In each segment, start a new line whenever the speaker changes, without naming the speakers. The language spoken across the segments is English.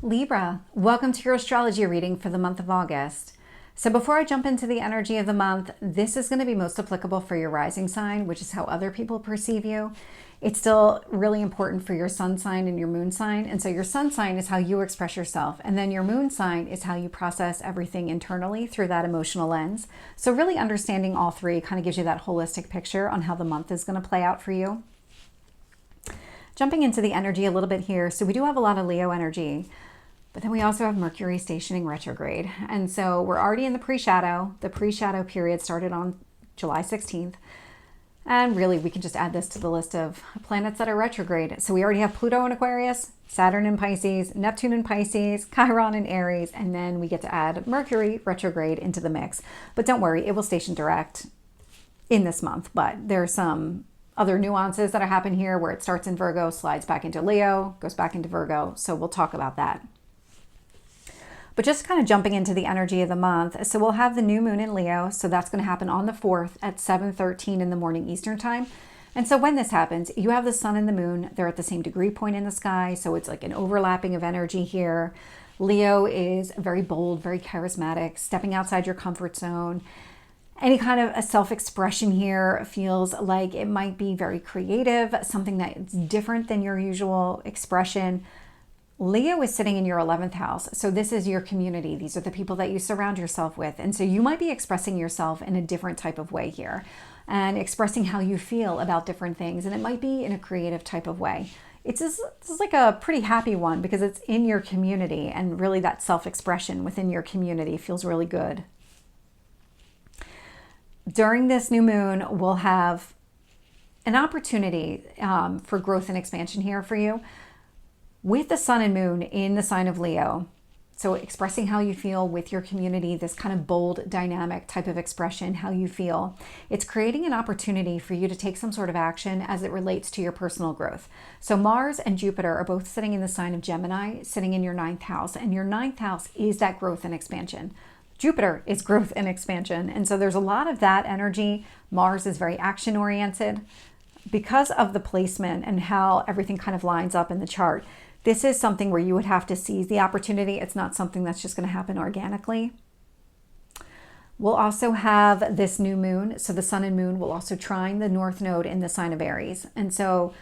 Libra, welcome to your astrology reading for the month of August. So before I jump into the energy of the month, this is going to be most applicable for your rising sign, which is how other people perceive you. It's still really important for your sun sign and your moon sign. And so your sun sign is how you express yourself. And then your moon sign is how you process everything internally through that emotional lens. So really understanding all three kind of gives you that holistic picture on how the month is going to play out for you. Jumping into the energy a little bit here. So we do have a lot of Leo energy. But then we also have Mercury stationing retrograde. And so we're already in the pre-shadow. The pre-shadow period started on July 16th. And really, we can just add this to the list of planets that are retrograde. So we already have Pluto in Aquarius, Saturn in Pisces, Neptune in Pisces, Chiron in Aries, and then we get to add Mercury retrograde into the mix. But don't worry, it will station direct in this month. But there are some other nuances that happen here where it starts in Virgo, slides back into Leo, goes back into Virgo. So we'll talk about that. But just kind of jumping into the energy of the month. So we'll have the new moon in Leo. So that's going to happen on the 4th at 7:13 in the morning Eastern time. And so when this happens, you have the sun and the moon. They're at the same degree point in the sky. So it's like an overlapping of energy here. Leo is very bold, very charismatic, stepping outside your comfort zone. Any kind of a self-expression here feels like it might be very creative, something that's different than your usual expression. Leo is sitting in your 11th house. So this is your community. These are the people that you surround yourself with. And so you might be expressing yourself in a different type of way here and expressing how you feel about different things. And it might be in a creative type of way. This is like a pretty happy one because it's in your community, and really that self-expression within your community feels really good. During this new moon, we'll have an opportunity for growth and expansion here for you. With the sun and moon in the sign of Leo, so expressing how you feel with your community, this kind of bold, dynamic type of expression, how you feel, it's creating an opportunity for you to take some sort of action as it relates to your personal growth. So Mars and Jupiter are both sitting in the sign of Gemini, sitting in your 9th house, and your 9th house is that growth and expansion. Jupiter is growth and expansion, and so there's a lot of that energy. Mars is very action-oriented. Because of the placement and how everything kind of lines up in the chart, this is something where you would have to seize the opportunity. It's not something that's just going to happen organically. We'll also have this new moon. So the sun and moon will also trine the north node in the sign of Aries. And so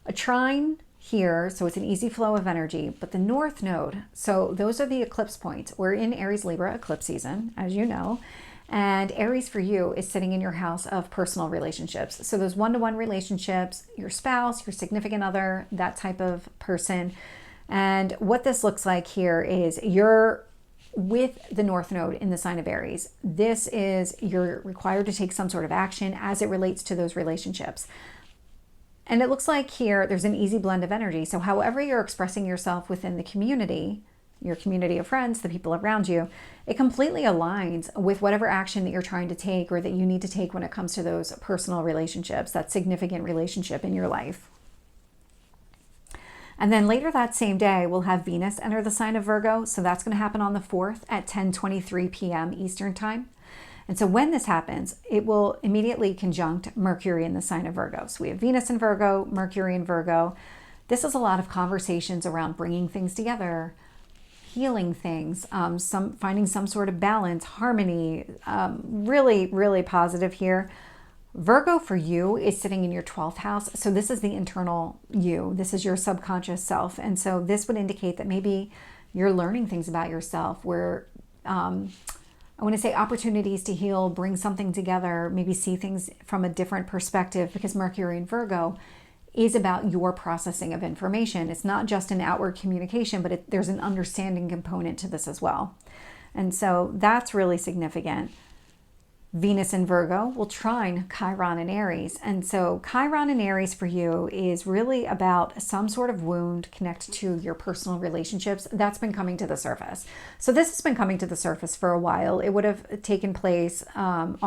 a trine here, so it's an easy flow of energy, but the north node, so those are the eclipse points. We're in Aries Libra eclipse season, as you know. And Aries for you is sitting in your house of personal relationships. So those one-to-one relationships, your spouse, your significant other, that type of person. And what this looks like here is you're with the North Node in the sign of Aries. This is you're required to take some sort of action as it relates to those relationships. And it looks like here there's an easy blend of energy. So however you're expressing yourself within the community, your community of friends, the people around you, it completely aligns with whatever action that you're trying to take or that you need to take when it comes to those personal relationships, that significant relationship in your life. And then later that same day, we'll have Venus enter the sign of Virgo. So that's going to happen on the 4th at 10:23 p.m. Eastern time. And so when this happens, it will immediately conjunct Mercury in the sign of Virgo. So we have Venus in Virgo, Mercury in Virgo. This is a lot of conversations around bringing things together, healing things, finding some sort of balance, harmony, really, really positive here. Virgo for you is sitting in your 12th house. So this is the internal you. This is your subconscious self. And so this would indicate that maybe you're learning things about yourself where I want to say opportunities to heal, bring something together, maybe see things from a different perspective, because Mercury in Virgo is about your processing of information. It's not just an outward communication, but there's an understanding component to this as well. And so that's really significant. Venus in Virgo will trine Chiron in Aries. And so Chiron in Aries for you is really about some sort of wound connected to your personal relationships that's been coming to the surface. So this has been coming to the surface for a while. It would have taken place on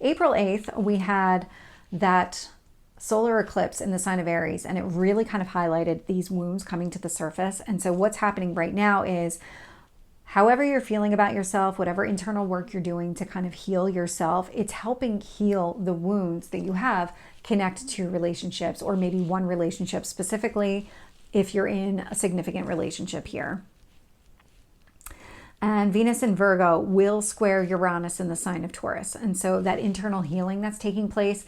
April 8th, we had that solar eclipse in the sign of Aries, and it really kind of highlighted these wounds coming to the surface. And so what's happening right now is however you're feeling about yourself, whatever internal work you're doing to kind of heal yourself, it's helping heal the wounds that you have connected to relationships, or maybe one relationship specifically if you're in a significant relationship here. And Venus in Virgo will square Uranus in the sign of Taurus. And so that internal healing that's taking place,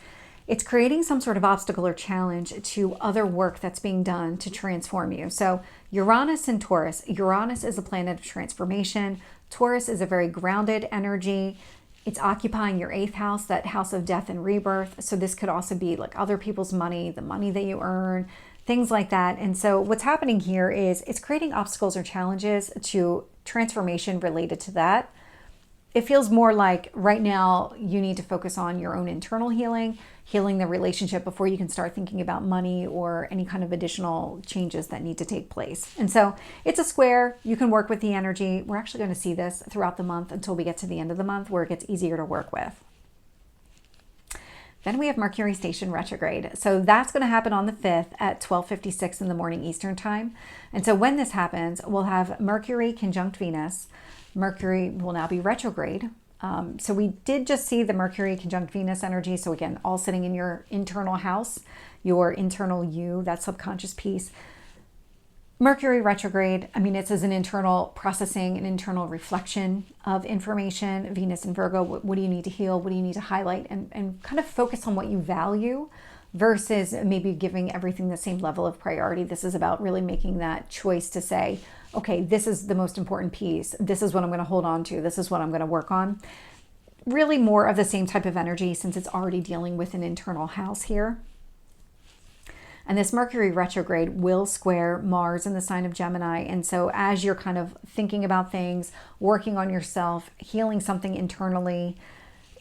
it's creating some sort of obstacle or challenge to other work that's being done to transform you. So Uranus and Taurus, Uranus is a planet of transformation. Taurus is a very grounded energy. It's occupying your 8th house, that house of death and rebirth. So this could also be like other people's money, the money that you earn, things like that. And so what's happening here is it's creating obstacles or challenges to transformation related to that. It feels more like right now you need to focus on your own internal healing, healing the relationship before you can start thinking about money or any kind of additional changes that need to take place. And so it's a square. You can work with the energy. We're actually going to see this throughout the month until we get to the end of the month where it gets easier to work with. Then we have Mercury station retrograde. So that's going to happen on the 5th at 12:56 in the morning Eastern time. And so when this happens, we'll have Mercury conjunct Venus. Mercury will now be retrograde. So we did just see the Mercury conjunct Venus energy. So again, all sitting in your internal house, your internal you, that subconscious piece. Mercury retrograde, I mean, it's as an internal processing, an internal reflection of information. Venus and Virgo, what do you need to heal? What do you need to highlight? And kind of focus on what you value versus maybe giving everything the same level of priority. This is about really making that choice to say, okay, this is the most important piece. This is what I'm going to hold on to. This is what I'm going to work on. Really more of the same type of energy since it's already dealing with an internal house here. And this Mercury retrograde will square Mars in the sign of Gemini. And so as you're kind of thinking about things, working on yourself, healing something internally,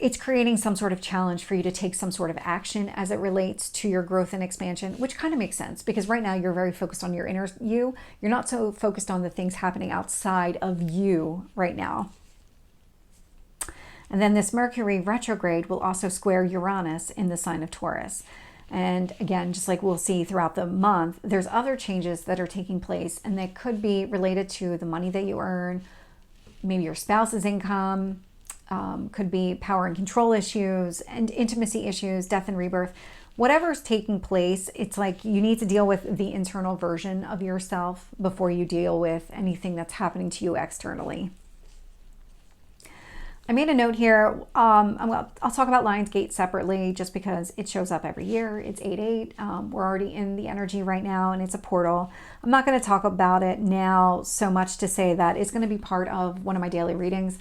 it's creating some sort of challenge for you to take some sort of action as it relates to your growth and expansion, which kind of makes sense because right now you're very focused on your inner you. You're not so focused on the things happening outside of you right now. And then this Mercury retrograde will also square Uranus in the sign of Taurus. And again, just like we'll see throughout the month, there's other changes that are taking place and they could be related to the money that you earn, maybe your spouse's income, could be power and control issues and intimacy issues, death and rebirth. Whatever's taking place, it's like you need to deal with the internal version of yourself before you deal with anything that's happening to you externally. I made a note here. I'll talk about Lionsgate separately just because it shows up every year. It's 8/8. We're already in the energy right now and it's a portal. I'm not going to talk about it now so much to say that it's going to be part of one of my daily readings.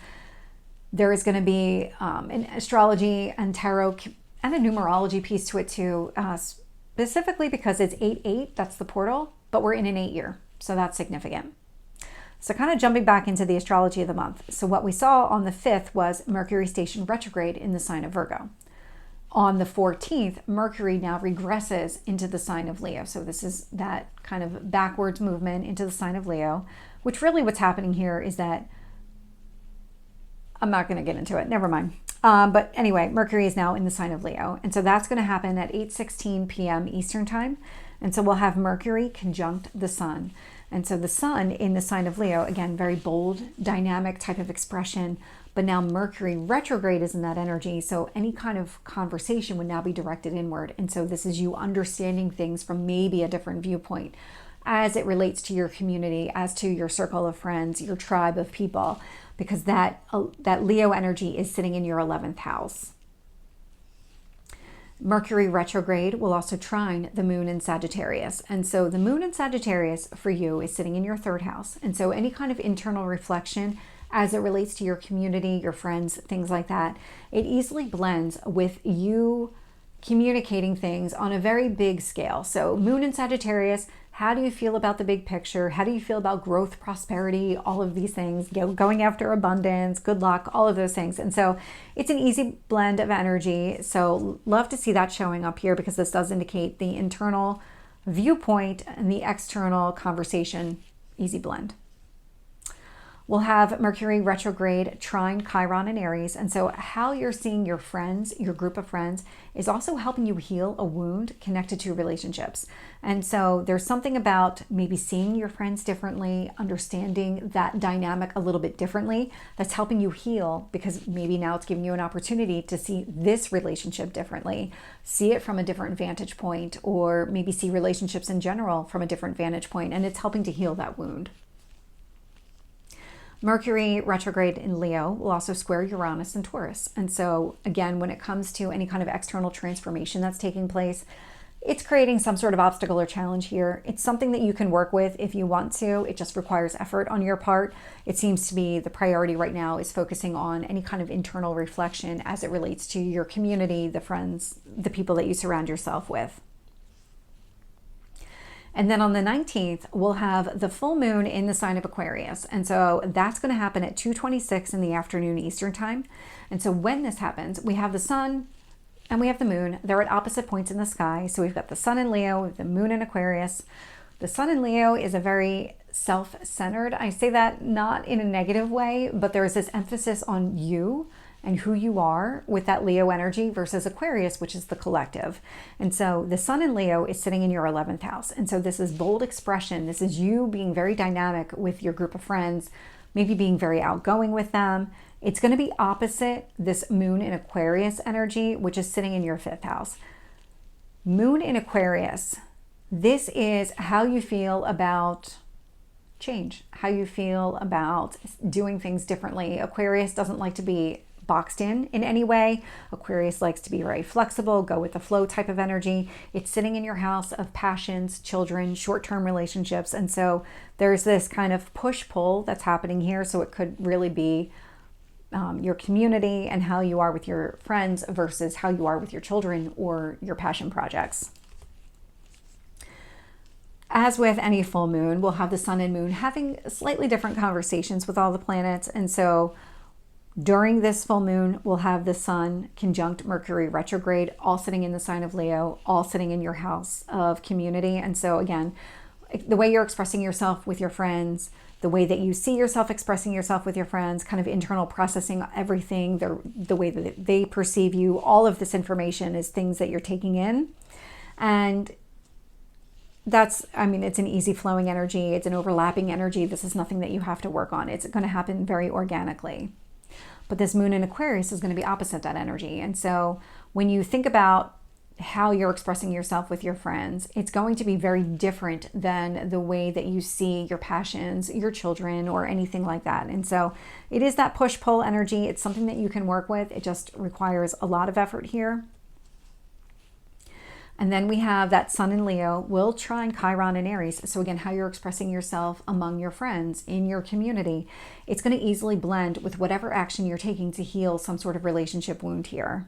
There is going to be an astrology and tarot and a numerology piece to it too, specifically because it's 8/8. That's the portal, but we're in an 8 year. So that's significant. So kind of jumping back into the astrology of the month. So what we saw on the 5th was Mercury station retrograde in the sign of Virgo. On the 14th, Mercury now regresses into the sign of Leo. So this is that kind of backwards movement into the sign of Leo, which really what's happening here is that, I'm not going to get into it, never mind. But anyway, Mercury is now in the sign of Leo. And so that's going to happen at 8:16 p.m. Eastern time. And so we'll have Mercury conjunct the sun. And so the sun in the sign of Leo, again, very bold, dynamic type of expression, but now Mercury retrograde is in that energy. So any kind of conversation would now be directed inward. And so this is you understanding things from maybe a different viewpoint as it relates to your community, as to your circle of friends, your tribe of people, because that Leo energy is sitting in your 11th house. Mercury retrograde will also trine the moon in Sagittarius. And so the moon in Sagittarius for you is sitting in your 3rd house. And so any kind of internal reflection as it relates to your community, your friends, things like that, it easily blends with you communicating things on a very big scale. So moon in Sagittarius, how do you feel about the big picture? How do you feel about growth, prosperity, all of these things, going after abundance, good luck, all of those things. And so it's an easy blend of energy. So love to see that showing up here because this does indicate the internal viewpoint and the external conversation, easy blend. We'll have Mercury retrograde trine Chiron in Aries. And so how you're seeing your friends, your group of friends, is also helping you heal a wound connected to relationships. And so there's something about maybe seeing your friends differently, understanding that dynamic a little bit differently, that's helping you heal, because maybe now it's giving you an opportunity to see this relationship differently, see it from a different vantage point, or maybe see relationships in general from a different vantage point, and it's helping to heal that wound. Mercury retrograde in Leo will also square Uranus and Taurus. And so again, when it comes to any kind of external transformation that's taking place, it's creating some sort of obstacle or challenge here. It's something that you can work with if you want to. It just requires effort on your part. It seems to be the priority right now is focusing on any kind of internal reflection as it relates to your community, the friends, the people that you surround yourself with. And then on the 19th, we'll have the full moon in the sign of Aquarius. And so that's going to happen at 2:26 in the afternoon Eastern time. And so when this happens, we have the sun and we have the moon. They're at opposite points in the sky. So we've got the sun in Leo, the moon in Aquarius. The sun in Leo is a very self-centered. I say that not in a negative way, but there is this emphasis on you and who you are with that Leo energy versus Aquarius, which is the collective. And so the sun in Leo is sitting in your 11th house. And so this is bold expression. This is you being very dynamic with your group of friends, maybe being very outgoing with them. It's going to be opposite this moon in Aquarius energy, which is sitting in your 5th house. Moon in Aquarius, this is how you feel about change, how you feel about doing things differently. Aquarius doesn't like to be boxed in any way. Aquarius likes to be very flexible, go with the flow type of energy. It's sitting in your house of passions, children, short-term relationships. And so there's this kind of push-pull that's happening here. So it could really be your community and how you are with your friends versus how you are with your children or your passion projects. As with any full moon, we'll have the sun and moon having slightly different conversations with all the planets. And so during this full moon, we'll have the sun conjunct Mercury retrograde, all sitting in the sign of Leo, all sitting in your house of community. And so again, the way you're expressing yourself with your friends, the way that you see yourself expressing yourself with your friends, kind of internal processing everything, the way that they perceive you, all of this information is things that you're taking in. And that's, I mean, it's an easy flowing energy. It's an overlapping energy. This is nothing that you have to work on. It's going to happen very organically. But this moon in Aquarius is going to be opposite that energy. And so when you think about how you're expressing yourself with your friends, it's going to be very different than the way that you see your passions, your children, or anything like that. And so it is that push-pull energy. It's something that you can work with. It just requires a lot of effort here. And then we have that sun in Leo will trine Chiron in Aries. So again, how you're expressing yourself among your friends, in your community, it's going to easily blend with whatever action you're taking to heal some sort of relationship wound here.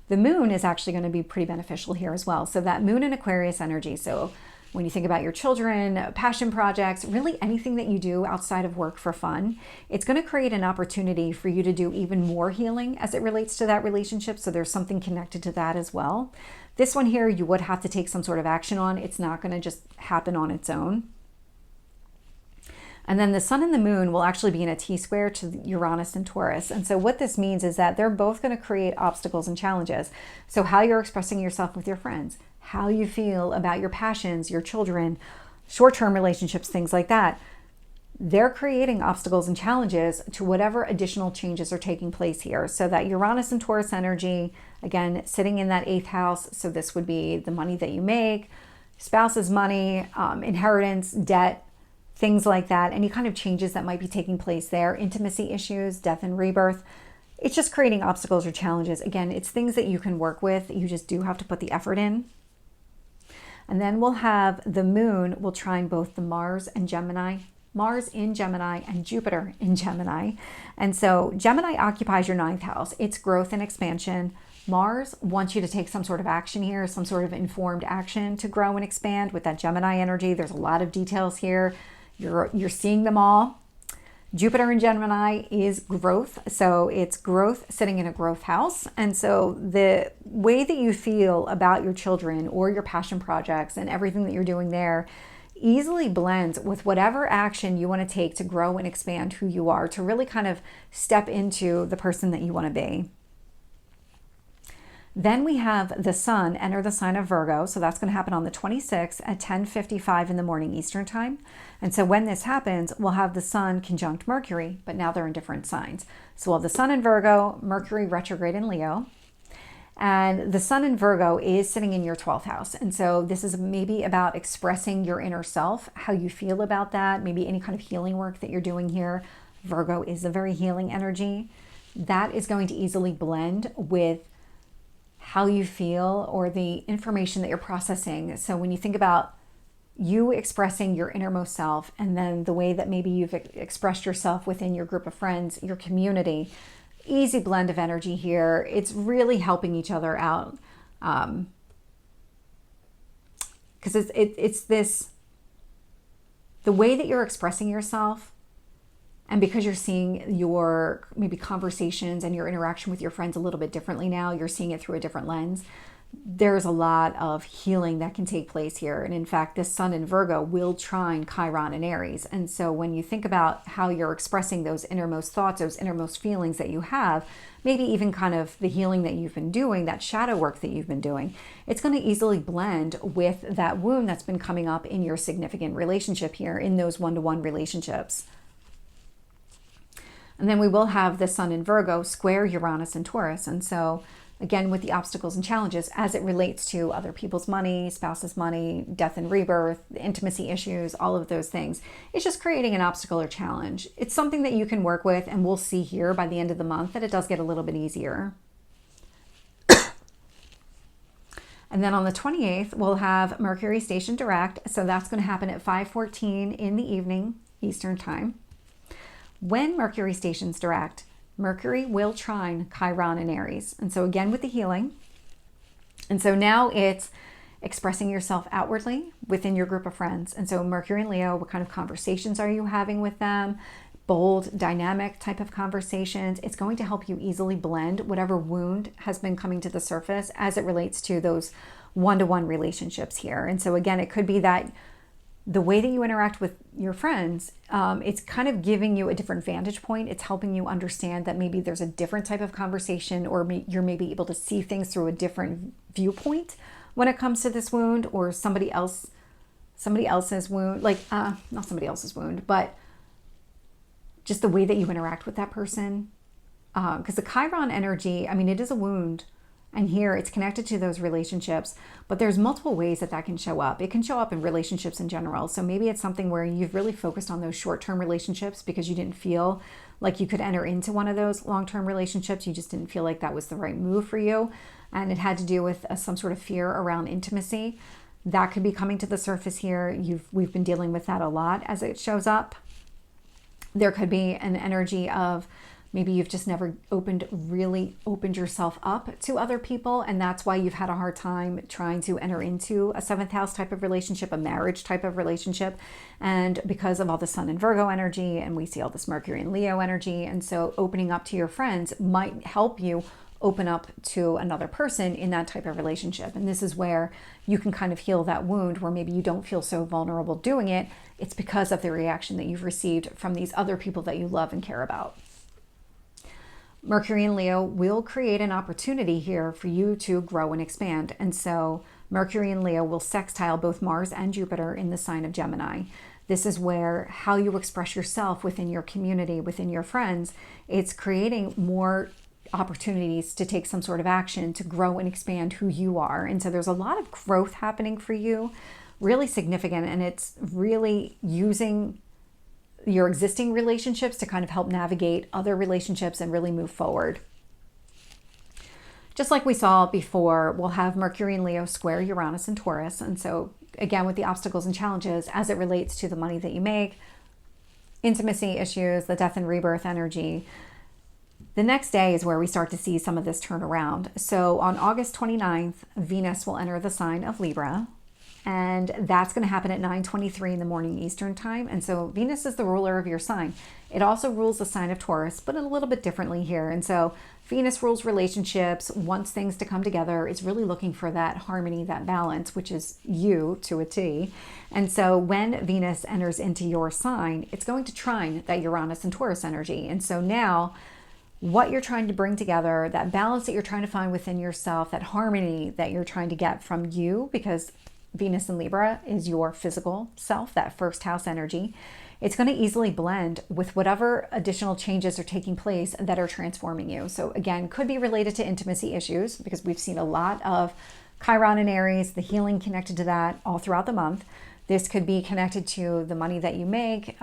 The moon is actually going to be pretty beneficial here as well. So that moon in Aquarius energy. So when you think about your children, passion projects, really anything that you do outside of work for fun, it's going to create an opportunity for you to do even more healing as it relates to that relationship. So there's something connected to that as well. This one here, you would have to take some sort of action on. It's not going to just happen on its own. And then the sun and the moon will actually be in a T-square to Uranus and Taurus. And so what this means is that they're both going to create obstacles and challenges. So how you're expressing yourself with your friends, how you feel about your passions, your children, short-term relationships, things like that, they're creating obstacles and challenges to whatever additional changes are taking place here. So that Uranus and Taurus energy, again, sitting in that 8th house. So this would be the money that you make, spouse's money, inheritance, debt, things like that. Any kind of changes that might be taking place there, intimacy issues, death and rebirth. It's just creating obstacles or challenges. Again, it's things that you can work with. You just do have to put the effort in. And then we'll have the moon will trine both the Mars and Gemini. Mars in Gemini and Jupiter in Gemini. And so Gemini occupies your 9th house. It's growth and expansion. Mars wants you to take some sort of action here, some sort of informed action to grow and expand with that Gemini energy. There's a lot of details here. You're seeing them all. Jupiter in Gemini is growth. So it's growth sitting in a growth house. And so the way that you feel about your children or your passion projects and everything that you're doing there, easily blends with whatever action you want to take to grow and expand who you are, to really kind of step into the person that you want to be. Then we have the sun enter the sign of Virgo. So that's going to happen on the 26th at 10:55 in the morning Eastern time. And so when this happens, we'll have the sun conjunct Mercury, but now they're in different signs. So we'll have the sun in Virgo, Mercury retrograde in Leo. And the sun in Virgo is sitting in your 12th house. And so this is maybe about expressing your inner self, how you feel about that, maybe any kind of healing work that you're doing here. Virgo is a very healing energy. That is going to easily blend with how you feel or the information that you're processing. So when you think about you expressing your innermost self, and then the way that maybe you've expressed yourself within your group of friends, your community, easy blend of energy here. It's really helping each other out. Because it's this, the way that you're expressing yourself, and because you're seeing your maybe conversations and your interaction with your friends a little bit differently now, you're seeing it through a different lens. There's a lot of healing that can take place here. And in fact, this sun in Virgo will trine Chiron in Aries. And so when you think about how you're expressing those innermost thoughts, those innermost feelings that you have, maybe even kind of the healing that you've been doing, that shadow work that you've been doing, it's going to easily blend with that wound that's been coming up in your significant relationship here, in those one-to-one relationships. And then we will have the sun in Virgo square Uranus and Taurus. And so again, with the obstacles and challenges as it relates to other people's money, spouse's money, death and rebirth, intimacy issues, all of those things. It's just creating an obstacle or challenge. It's something that you can work with, and we'll see here by the end of the month that it does get a little bit easier. And then on the 28th, we'll have Mercury station direct. So that's going to happen at 5:14 in the evening, Eastern time. When Mercury stations direct, Mercury will trine Chiron in Aries. And so again, with the healing. And so now it's expressing yourself outwardly within your group of friends. And so Mercury and Leo, what kind of conversations are you having with them? Bold, dynamic type of conversations. It's going to help you easily blend whatever wound has been coming to the surface as it relates to those one-to-one relationships here. And so again, it could be that the way that you interact with your friends, it's kind of giving you a different vantage point. It's helping you understand that maybe there's a different type of conversation, or you're maybe able to see things through a different viewpoint when it comes to this wound, or somebody else's wound, like not somebody else's wound, but just the way that you interact with that person. Because the Chiron energy, I mean, it is a wound. And here it's connected to those relationships, but there's multiple ways that that can show up. It can show up in relationships in general. So maybe it's something where you've really focused on those short-term relationships because you didn't feel like you could enter into one of those long-term relationships. You just didn't feel like that was the right move for you. And it had to do with some sort of fear around intimacy. That could be coming to the surface here. We've been dealing with that a lot as it shows up. There could be an energy of maybe you've just never really opened yourself up to other people, and that's why you've had a hard time trying to enter into a 7th house type of relationship, a marriage type of relationship. And because of all the sun and Virgo energy, and we see all this Mercury and Leo energy, and so opening up to your friends might help you open up to another person in that type of relationship. And this is where you can kind of heal that wound, where maybe you don't feel so vulnerable doing it. It's because of the reaction that you've received from these other people that you love and care about. Mercury and Leo will create an opportunity here for you to grow and expand. And so Mercury and Leo will sextile both Mars and Jupiter in the sign of Gemini. This is where how you express yourself within your community, within your friends, it's creating more opportunities to take some sort of action to grow and expand who you are. And so there's a lot of growth happening for you, really significant. And it's really using your existing relationships to kind of help navigate other relationships and really move forward. Just like we saw before, we'll have Mercury and Leo square Uranus and Taurus. And so again, with the obstacles and challenges as it relates to the money that you make, intimacy issues, the death and rebirth energy, the next day is where we start to see some of this turn around. So on August 29th, Venus will enter the sign of Libra. and that's going to happen at 9:23 in the morning Eastern time. And so Venus is the ruler of your sign. It also rules the sign of Taurus, but a little bit differently here. And so Venus rules relationships, wants things to come together, is really looking for that harmony, that balance, which is you to a T. And so when Venus enters into your sign, it's going to trine that Uranus and Taurus energy. And so now what you're trying to bring together, that balance that you're trying to find within yourself, that harmony that you're trying to get from you, because Venus in Libra is your physical self, that first house energy. It's going to easily blend with whatever additional changes are taking place that are transforming you. So again, could be related to intimacy issues, because we've seen a lot of Chiron in Aries, the healing connected to that all throughout the month. This could be connected to the money that you make,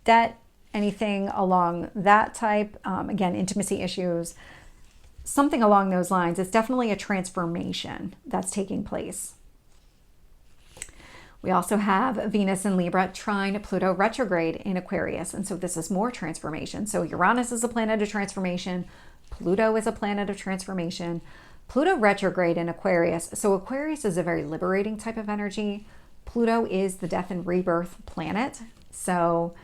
debt, anything along that type. Again, intimacy issues, something along those lines. It's definitely a transformation that's taking place. We also have Venus in Libra trine Pluto retrograde in Aquarius. And so this is more transformation. So Uranus is a planet of transformation. Pluto is a planet of transformation. Pluto retrograde in Aquarius. So Aquarius is a very liberating type of energy. Pluto is the death and rebirth planet. So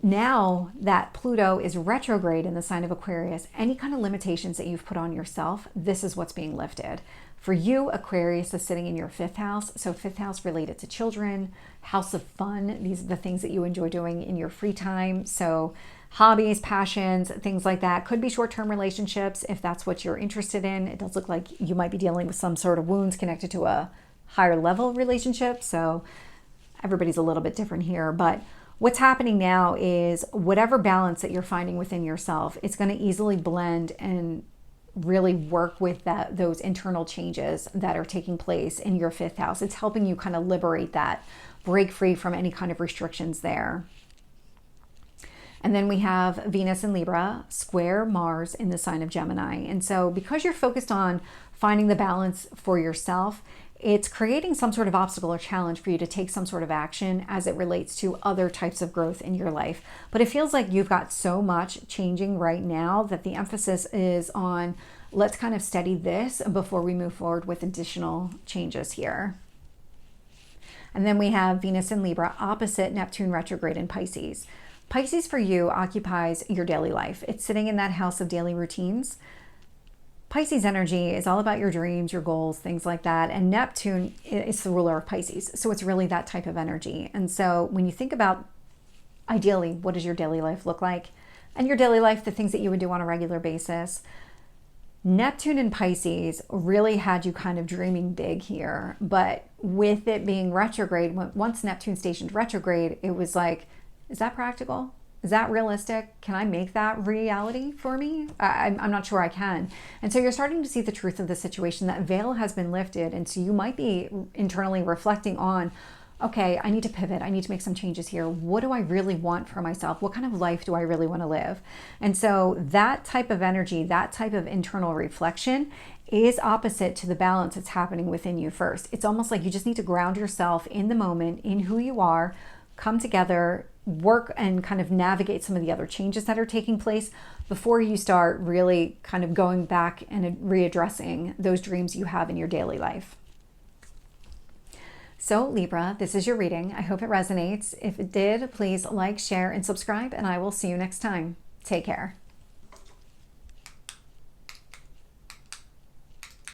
now that Pluto is retrograde in the sign of Aquarius, any kind of limitations that you've put on yourself, this is what's being lifted. For you, Aquarius is sitting in your 5th house. So 5th house related to children, house of fun. These are the things that you enjoy doing in your free time. So hobbies, passions, things like that. Could be short-term relationships if that's what you're interested in. It does look like you might be dealing with some sort of wounds connected to a higher level relationship. So everybody's a little bit different here. But what's happening now is whatever balance that you're finding within yourself, it's going to easily blend and really work with those internal changes that are taking place in your 5th house. It's helping you kind of liberate that, break free from any kind of restrictions there. And then we have Venus in Libra square Mars in the sign of Gemini. And so because you're focused on finding the balance for yourself, it's creating some sort of obstacle or challenge for you to take some sort of action as it relates to other types of growth in your life. But it feels like you've got so much changing right now that the emphasis is on let's kind of steady this before we move forward with additional changes here. And then we have Venus in Libra opposite Neptune retrograde in Pisces. Pisces for you occupies your daily life. It's sitting in that house of daily routines. Pisces energy is all about your dreams, your goals, things like that. And Neptune is the ruler of Pisces. So it's really that type of energy. And so when you think about ideally, what does your daily life look like? And your daily life, the things that you would do on a regular basis. Neptune in Pisces really had you kind of dreaming big here. But with it being retrograde, once Neptune stationed retrograde, it was like, is that practical? Is that realistic? Can I make that reality for me? I'm not sure I can. And so you're starting to see the truth of the situation. That veil has been lifted. And so you might be internally reflecting on, okay, I need to pivot. I need to make some changes here. What do I really want for myself? What kind of life do I really want to live? And so that type of energy, that type of internal reflection is opposite to the balance that's happening within you first. It's almost like you just need to ground yourself in the moment, in who you are, come together, work and kind of navigate some of the other changes that are taking place before you start really kind of going back and readdressing those dreams you have in your daily life. So Libra, this is your reading. I hope it resonates. If it did, please like, share, and subscribe, and I will see you next time. Take care.